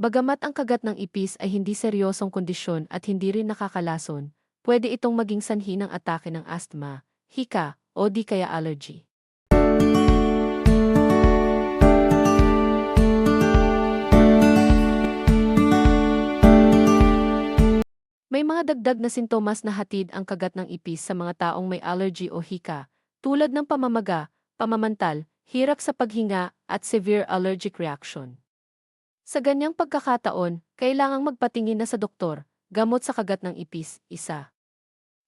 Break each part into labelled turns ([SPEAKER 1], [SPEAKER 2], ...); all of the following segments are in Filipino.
[SPEAKER 1] Bagamat ang kagat ng ipis ay hindi seryosong kondisyon at hindi rin nakakalason, pwede itong maging sanhi ng atake ng asthma, hika, o di kaya allergy. May mga dagdag na sintomas na hatid ang kagat ng ipis sa mga taong may allergy o hika, tulad ng pamamaga, pamamantal, hirap sa paghinga, at severe allergic reaction. Sa ganyang pagkakataon, kailangang magpatingin na sa doktor, gamot sa kagat ng ipis, isa.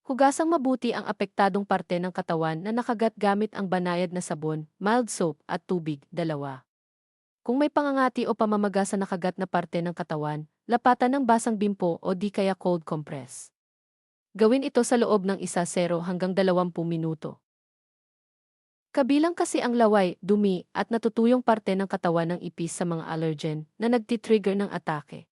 [SPEAKER 1] Hugasang mabuti ang apektadong parte ng katawan na nakagat gamit ang banayad na sabon, mild soap, at tubig, dalawa. Kung may pangangati o pamamaga sa nakagat na parte ng katawan, lapatan ng basang bimpo o di kaya cold compress. Gawin ito sa loob ng 10 hanggang 20 minuto. Kabilang kasi ang laway, dumi, at natutuyong parte ng katawan ng ipis sa mga allergen na nagtitrigger ng atake.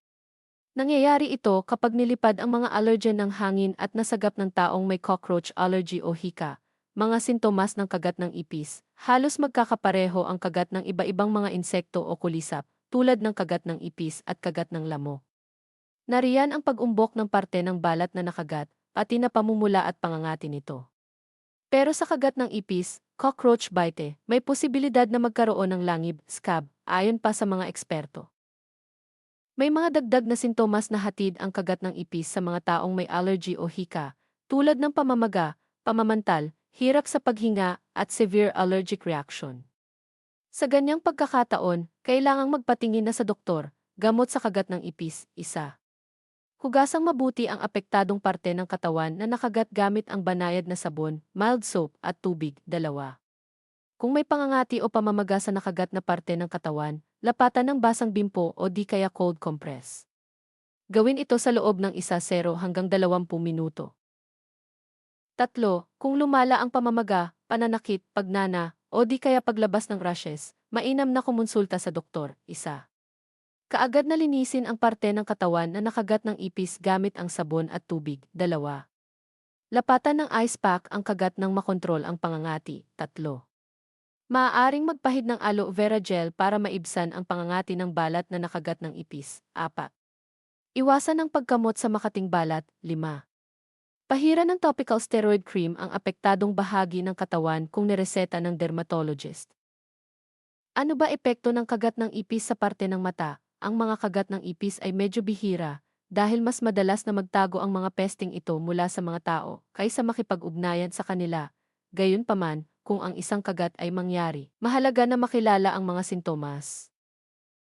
[SPEAKER 1] Nangyayari ito kapag nilipad ang mga allergen ng hangin at nasagap ng taong may cockroach allergy o hika. Mga sintomas ng kagat ng ipis, halos magkakapareho ang kagat ng iba-ibang mga insekto o kulisap, tulad ng kagat ng ipis at kagat ng lamo. Nariyan ang pag-umbok ng parte ng balat na nakagat, pati na pamumula at pangangati nito. Pero sa kagat ng ipis, cockroach bite, may posibilidad na magkaroon ng langib, scab, ayon pa sa mga eksperto. May mga dagdag na sintomas na hatid ang kagat ng ipis sa mga taong may allergy o hika, tulad ng pamamaga, pamamantal, hirap sa paghinga, at severe allergic reaction. Sa ganyang pagkakataon, kailangang magpatingin na sa doktor, gamot sa kagat ng ipis, isa. Hugasang mabuti ang apektadong parte ng katawan na nakagat gamit ang banayad na sabon, mild soap, at tubig, dalawa. Kung may pangangati o pamamaga sa nakagat na parte ng katawan, lapatan ng basang bimpo o di kaya cold compress. Gawin ito sa loob ng 10 hanggang 20 minuto. 3. Kung lumala ang pamamaga, pananakit, pagnana, o di kaya paglabas ng rashes, mainam na kumonsulta sa doktor, isa. Kaagad na linisin ang parte ng katawan na nakagat ng ipis gamit ang sabon at tubig, dalawa. Lapatan ng ice pack ang kagat ng makontrol ang pangangati, tatlo. Maaaring magpahid ng aloe vera gel para maibsan ang pangangati ng balat na nakagat ng ipis, 4. Iwasan ang pagkamot sa makating balat, 5. Pahiran ng topical steroid cream ang apektadong bahagi ng katawan kung nireseta ng dermatologist. Ano ba epekto ng kagat ng ipis sa parte ng mata? Ang mga kagat ng ipis ay medyo bihira dahil mas madalas na magtago ang mga pesting ito mula sa mga tao kaysa makipag-ugnayan sa kanila. Gayunpaman, kung ang isang kagat ay mangyari, mahalaga na makilala ang mga sintomas.